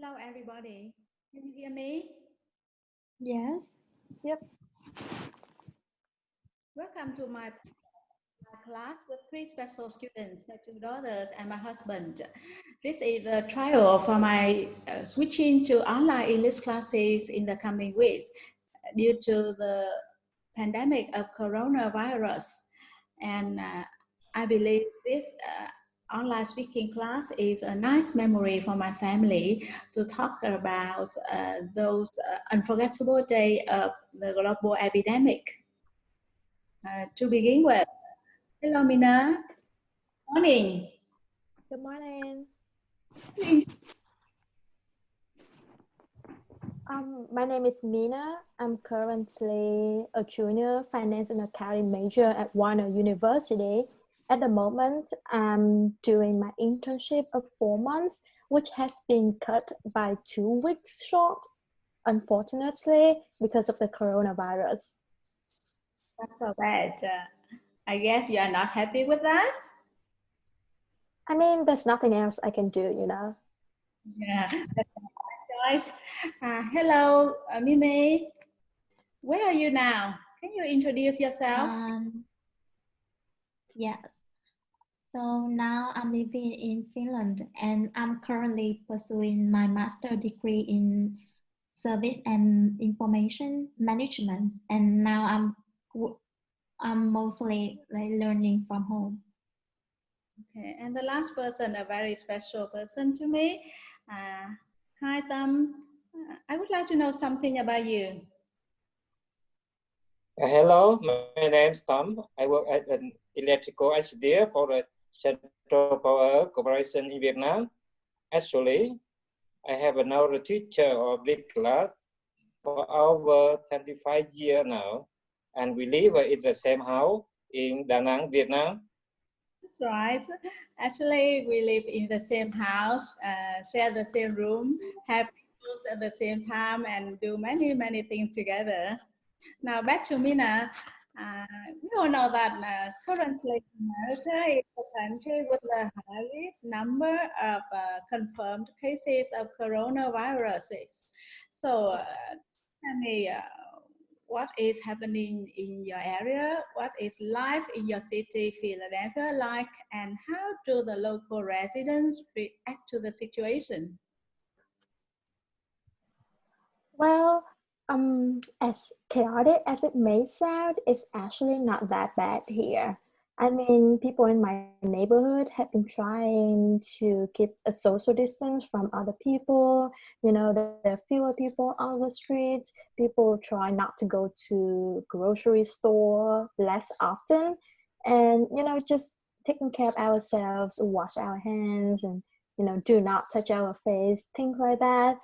Hello, everybody. Can you hear me? Yes. Yep. Welcome to my class with three special students, my two daughters and my husband. This is the trial for my switching to online English classes in the coming weeks due to the pandemic of coronavirus. And I believe this online speaking class is a nice memory for my family to talk about those unforgettable days of the global epidemic. To begin with, hello Mina, morning. Good morning. My name is Mina. I'm currently a junior finance and accounting major at Warner University. At the moment, I'm doing my internship of 4 months, which has been cut by 2 weeks short, unfortunately, because of the coronavirus. That's so bad. I guess you are not happy with that. I mean, there's nothing else I can do. Yeah, that's nice. Hello, Mimi. Where are you now? Can you introduce yourself? Yes. So now I'm living in Finland and I'm currently pursuing my master degree in service and information management. And now I'm mostly like learning from home. Okay, and the last person, a very special person to me. Hi, Tam. I would like to know something about you. Hello, my name is Tom. I work as an electrical engineer for the Central Power Corporation in Vietnam. Actually, I have another teacher of this class for over 25 years now, and we live in the same house in Da Nang, Vietnam. That's right. Actually, we live in the same house, share the same room, have meals at the same time, and do many, many things together. Now, back to Mina. We all know that currently America is a country with the highest number of confirmed cases of coronaviruses. So, tell me, what is happening in your area? What is life in your city, Philadelphia, like, and how do the local residents react to the situation? Well, as chaotic as it may sound, it's actually not that bad here. I mean, people in my neighborhood have been trying to keep a social distance from other people. There are fewer people on the streets. People try not to go to grocery store less often, and just taking care of ourselves, wash our hands, and do not touch our face, things like that.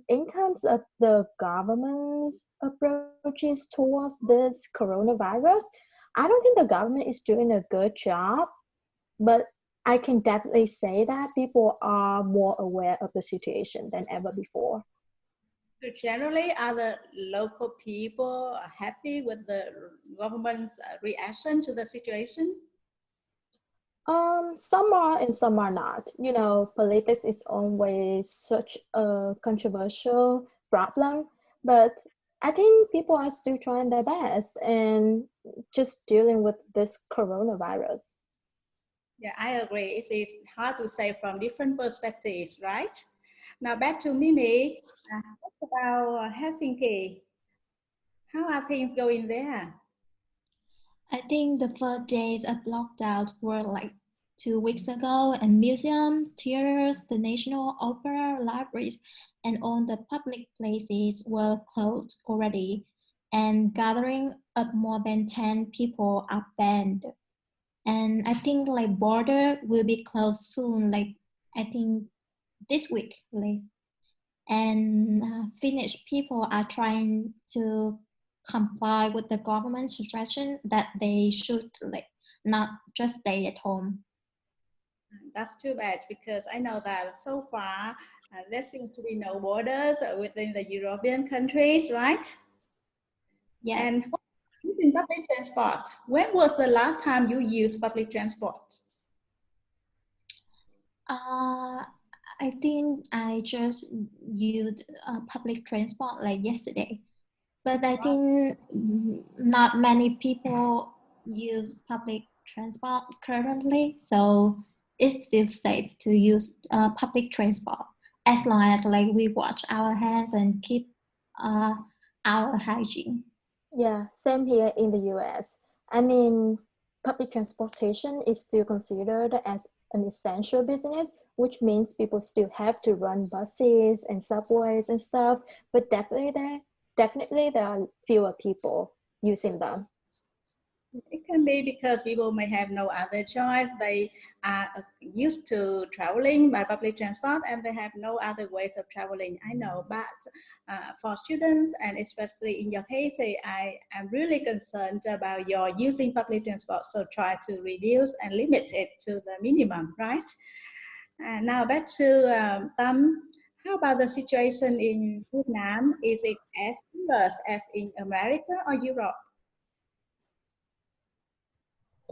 In terms of the government's approaches towards this coronavirus, I don't think the government is doing a good job, but I can definitely say that people are more aware of the situation than ever before. So generally, are the local people happy with the government's reaction to the situation? Some are and some are not. Politics is always such a controversial problem, but I think people are still trying their best and just dealing with this coronavirus. Yeah, I agree. It is hard to say from different perspectives, right? Now back to Mimi. What about Helsinki? How are things going there? I think the first days of lockdown were like 2 weeks ago, and museums, theaters, the National Opera, libraries, and all the public places were closed already, and gathering of more than 10 people are banned. And I think like border will be closed soon, like I think this week, like, and Finnish people are trying to comply with the government suggestion that they should like not just stay at home. That's too bad because I know that so far there seems to be no borders within the European countries, right? Yes. And using public transport, when was the last time you used public transport? Uh, I think I just used public transport like yesterday, but I think not many people use public transport currently, so it's still safe to use public transport as long as like we wash our hands and keep uh, our hygiene. Yeah, same here in the US. I mean, public transportation is still considered as an essential business, which means people still have to run buses and subways and stuff, but definitely there are fewer people using them. It can be because people may have no other choice. They are used to traveling by public transport and they have no other ways of traveling. I know, but for students and especially in your case, I am really concerned about your using public transport. So try to reduce and limit it to the minimum, right? Now back to Tâm. How about the situation in Vietnam? Is it as worse as in America or Europe?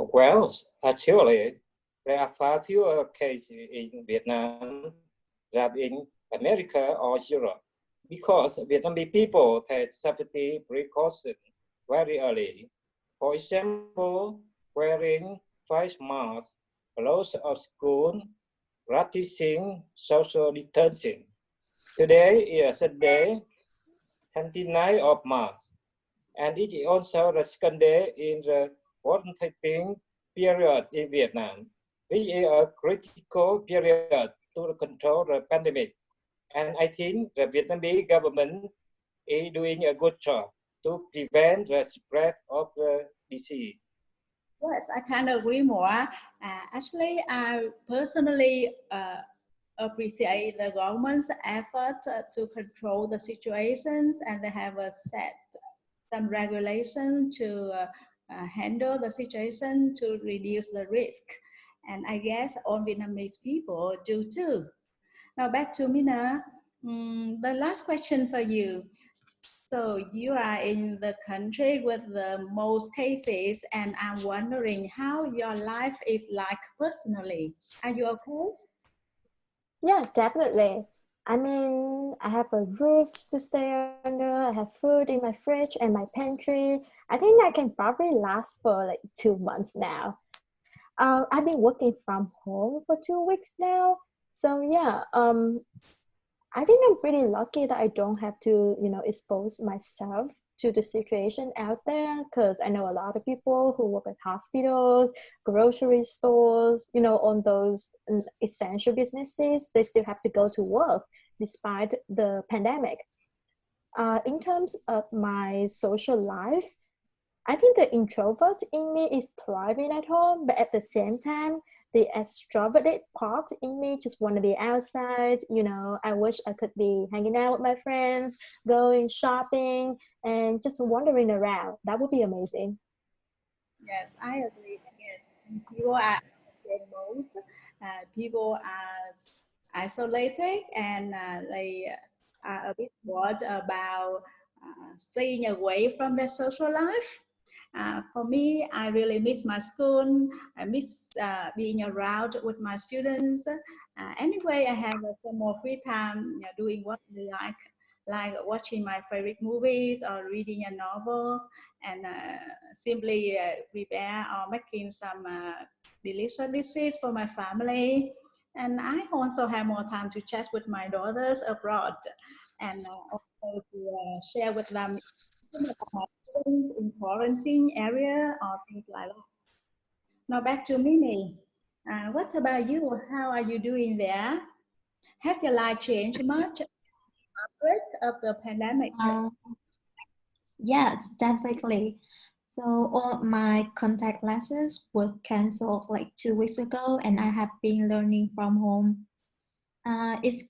Well, actually, there are far fewer cases in Vietnam than in America or Europe because Vietnamese people take safety precautions very early. For example, wearing face masks, close of school, practicing social distancing. Today is the day 29 of March, and it is also the second day in the quarantine period in Vietnam, which is a critical period to control the pandemic. And I think the Vietnamese government is doing a good job to prevent the spread of the disease. Yes, I kind of agree more. Actually, I personally appreciate the government's effort to control the situations, and they have set some regulation to handle the situation to reduce the risk. And I guess all Vietnamese people do too. Now back to Mina. The last question for you. So you are in the country with the most cases, and I'm wondering how your life is like personally. Are you okay? Yeah, definitely. I mean, I have a roof to stay under, I have food in my fridge and my pantry. I think I can probably last for like 2 months now. I've been working from home for 2 weeks now. So yeah, I think I'm pretty lucky that I don't have to, expose myself to the situation out there because I know a lot of people who work at hospitals, grocery stores, on those essential businesses, they still have to go to work despite the pandemic. In terms of my social life, I think the introvert in me is thriving at home, but at the same time, the extroverted part in me just want to be outside. I wish I could be hanging out with my friends, going shopping, and just wandering around. That would be amazing. Yes, I agree. Yes, people are in mode. People are isolated and they are a bit bored about staying away from their social life. For me, I really miss my school. I miss being around with my students. Anyway, I have some more free time, doing what I like watching my favorite movies or reading a novel and simply prepare or making some delicious dishes for my family. And I also have more time to chat with my daughters abroad and also to share with them about my students in quarantine area or things like that. Now back to Mimi. What about you? How are you doing there? Has your life changed much after of the pandemic? Uh, yes, definitely. So all my contact lessons was canceled like 2 weeks ago, and I have been learning from home. It's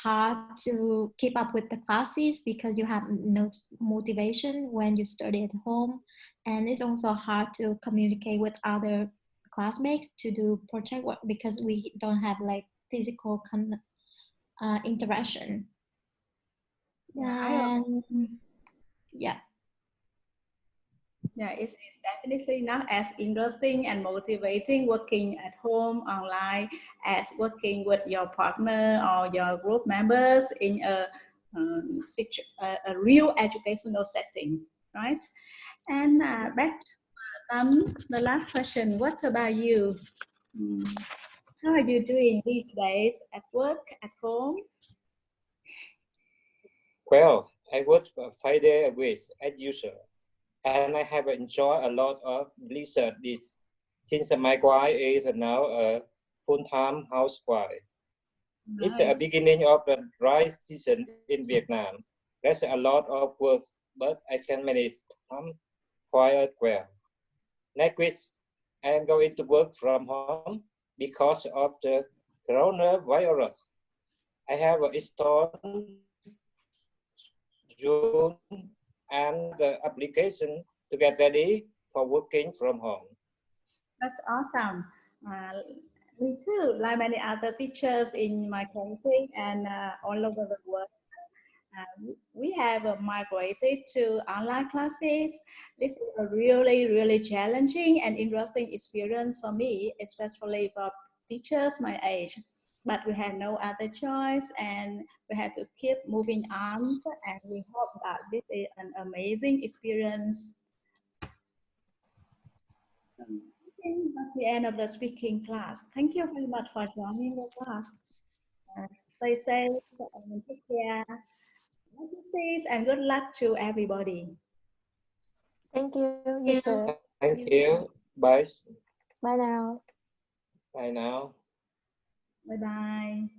hard to keep up with the classes because you have no motivation when you study at home, and it's also hard to communicate with other classmates to do project work because we don't have like physical interaction. Yeah, And yeah. Yeah, it's definitely not as interesting and motivating working at home online as working with your partner or your group members in a real educational setting, right? And back to the last question. What about you? Mm, how are you doing these days at work, at home? Well, I work 5 days a week as usual, and I have enjoyed a lot of blizzard this since my wife is now a full-time housewife. It's a Nice. beginning of the dry season in Vietnam. There's a lot of work, but I can manage time quite well. Next week, I am going to work from home because of the coronavirus. I have installed Zoom and the application to get ready for working from home. That's awesome. Uh, Me too, like many other teachers in my country and all over the world. We have migrated to online classes. This is a really, really challenging and interesting experience for me, especially for teachers my age. But we had no other choice and we had to keep moving on. And we hope that this is an amazing experience. Okay, that's the end of the speaking class. Thank you very much for joining the class. Stay safe and take care. And good luck to everybody. Thank you. You Yeah. too. Thank you. Bye. Bye now. Bye now. Bye bye.